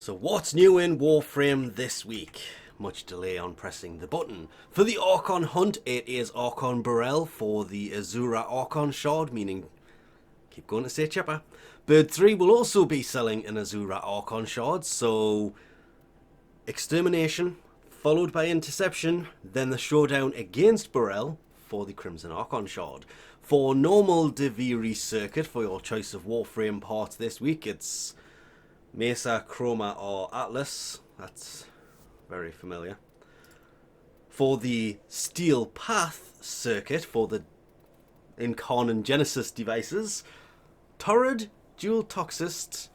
So what's new in Warframe this week? Much delay on pressing the button. For the Archon Hunt, it is Archon Burrell for the Azura Archon Shard, meaning, keep going to say chipper. Bird 3 will also be selling an Azura Archon Shard, so Extermination, followed by Interception, then the showdown against Burrell for the Crimson Archon Shard. For normal Duviri circuit, for your choice of Warframe parts this week, it's Mesa, Chroma or Atlas. That's very familiar. For the Steel Path circuit, for the Incarn and Genesis devices, Torrid, Dual Toxist,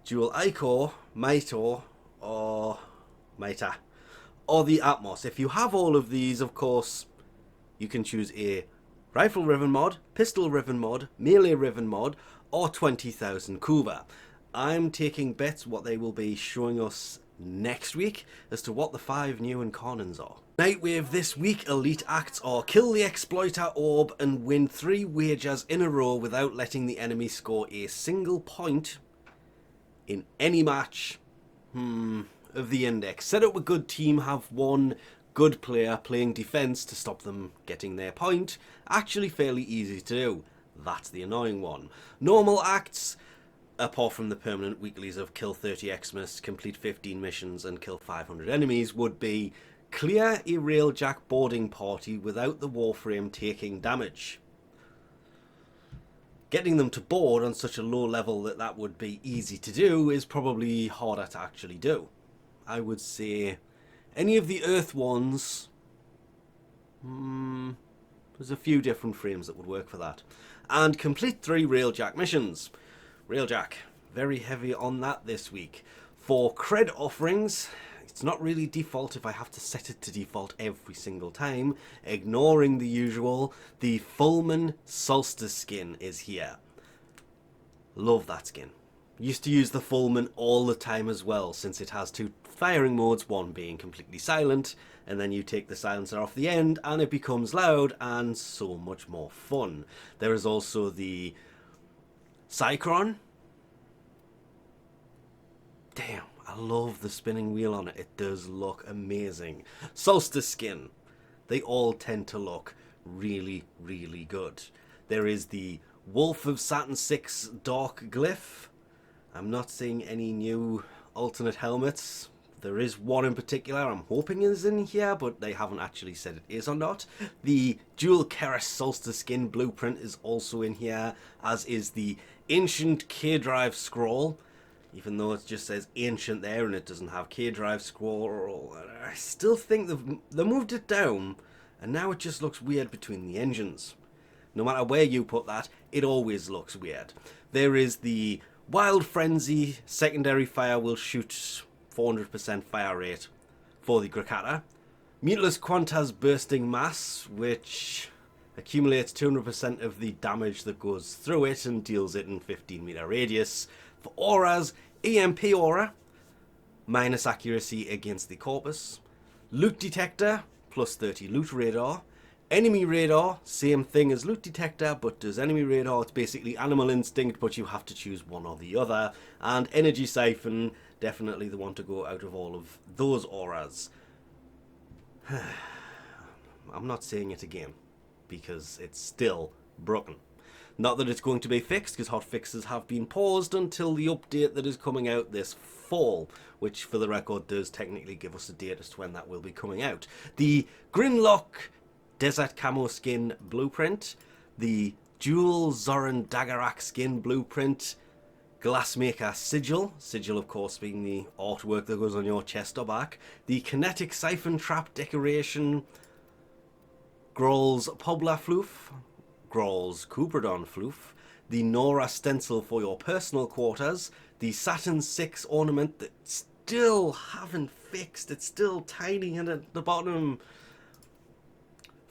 Dual Ichor, Mitor or Mita, or the Atmos. If you have all of these, of course, you can choose a Rifle Riven mod, Pistol Riven mod, Melee Riven mod, or 20,000 Kuva. I'm taking bets what they will be showing us next week as to what the 5 new Incarnans are. Nightwave this week, elite acts are kill the Exploiter Orb and win 3 wagers in a row without letting the enemy score a single point in any match of the index. Set up a good team, have one good player playing defense to stop them getting their point. Actually fairly easy to do. That's the annoying one. Normal acts, apart from the permanent weeklies of kill 30 Xmas, complete 15 missions and kill 500 enemies, would be clear a railjack boarding party without the Warframe taking damage. Getting them to board on such a low level that that would be easy to do is probably harder to actually do. I would say any of the Earth ones, there's a few different frames that would work for that. And complete 3 railjack missions. Railjack, very heavy on that this week. For cred offerings, it's not really default if I have to set it to default every single time. Ignoring the usual, the Fulman Solstice skin is here. Love that skin. Used to use the Fulman all the time as well, since it has 2 firing modes, one being completely silent, and then you take the silencer off the end and it becomes loud and so much more fun. There is also the Cycron. Damn, I love the spinning wheel on it. It does look amazing. Solstice skin. They all tend to look really, really good. There is the Wolf of Saturn 6 Dark Glyph. I'm not seeing any new alternate helmets. There is one in particular I'm hoping is in here, but they haven't actually said it is or not. The Dual Keras Solstice skin blueprint is also in here, as is the Ancient K-Drive scroll. Even though it just says Ancient there and it doesn't have K-Drive scroll, I still think they moved it down, and now it just looks weird between the engines. No matter where you put that, it always looks weird. There is the Wild Frenzy secondary fire will shoot 400% fire rate for the Grakata. Mutilus Quantas Bursting Mass, which accumulates 200% of the damage that goes through it and deals it in 15 meter radius. For auras, EMP Aura, minus accuracy against the Corpus. Loot Detector, plus 30 loot radar. Enemy radar, same thing as loot detector, but does enemy radar. It's basically animal instinct, but you have to choose one or the other. And energy siphon, definitely the one to go out of all of those auras. I'm not saying it again, because it's still broken. Not that it's going to be fixed, because hotfixes have been paused until the update that is coming out this fall, which for the record does technically give us a date as to when that will be coming out. The Grinlock Desert Camo skin blueprint, the Dual Zoran Daggerak skin blueprint, Glassmaker sigil of course being the artwork that goes on your chest or back, the Kinetic Siphon Trap decoration, Grol's Pobla Floof, Grol's Cupridon Floof, the Nora stencil for your personal quarters, the Saturn 6 ornament that still haven't fixed, it's still tiny and at the bottom,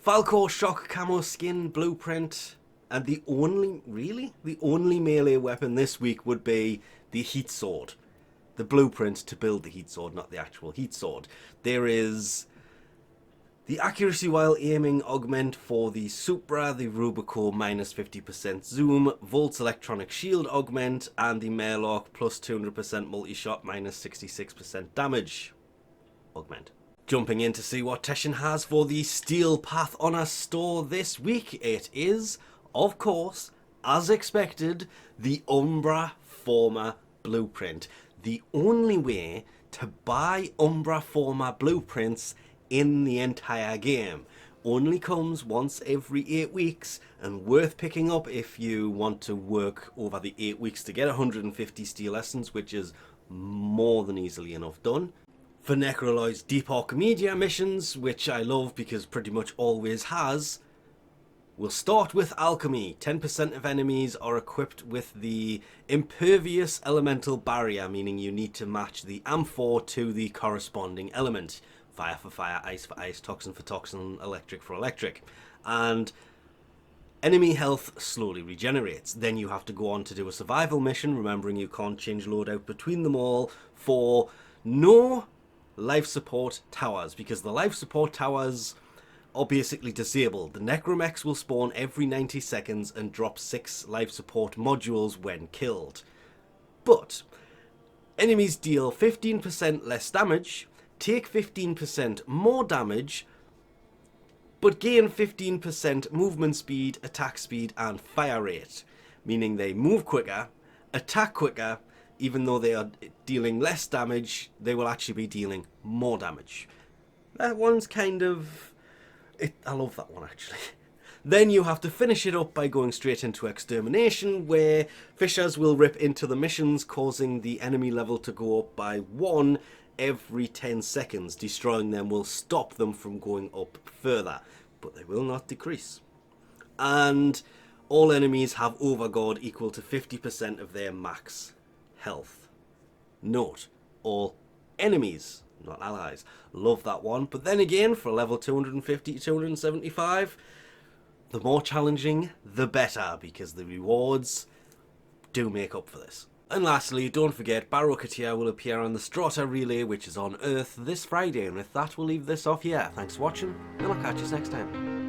Falcor Shock Camo skin blueprint, and the only melee weapon this week would be the Heat Sword. The blueprint to build the Heat Sword, not the actual Heat Sword. There is The accuracy while aiming augment for the Supra, the Rubico minus 50% zoom, Volt's electronic shield augment, and the Marelock plus 200% multi-shot minus 66% damage augment. Jumping in to see what Teshin has for the Steel Path Honor store this week, it is, of course, as expected, the Umbra Forma blueprint. The only way to buy Umbra Forma blueprints in the entire game. Only comes once every 8 weeks and worth picking up if you want to work over the 8 weeks to get 150 steel essence, which is more than easily enough done. For Necraloid's Deep Archimedia missions, which I love because pretty much always has, we'll start with Alchemy. 10% of enemies are equipped with the Impervious Elemental Barrier, meaning you need to match the Amphor to the corresponding element. Fire for fire, ice for ice, toxin for toxin, electric for electric. And enemy health slowly regenerates. Then you have to go on to do a survival mission, remembering you can't change loadout between them all, for no life support towers, because the life support towers are basically disabled. The Necromechs will spawn every 90 seconds and drop 6 life support modules when killed. But enemies deal 15% less damage, take 15% more damage, but gain 15% movement speed, attack speed, and fire rate, meaning they move quicker, attack quicker. Even though they are dealing less damage, they will actually be dealing more damage. That one's kind of... I love that one, actually. Then you have to finish it up by going straight into Extermination, where Fishers will rip into the missions, causing the enemy level to go up by 1 every 10 seconds. Destroying them will stop them from going up further, but they will not decrease. And all enemies have Overguard equal to 50% of their max health. Note, all enemies, not allies. Love that one. But then again, for level 250 to 275, the more challenging, the better, because the rewards do make up for this. And lastly, don't forget, Barokatia will appear on the Strata Relay, which is on Earth this Friday. And with that, we'll leave this off here. Thanks for watching, and I'll catch you next time.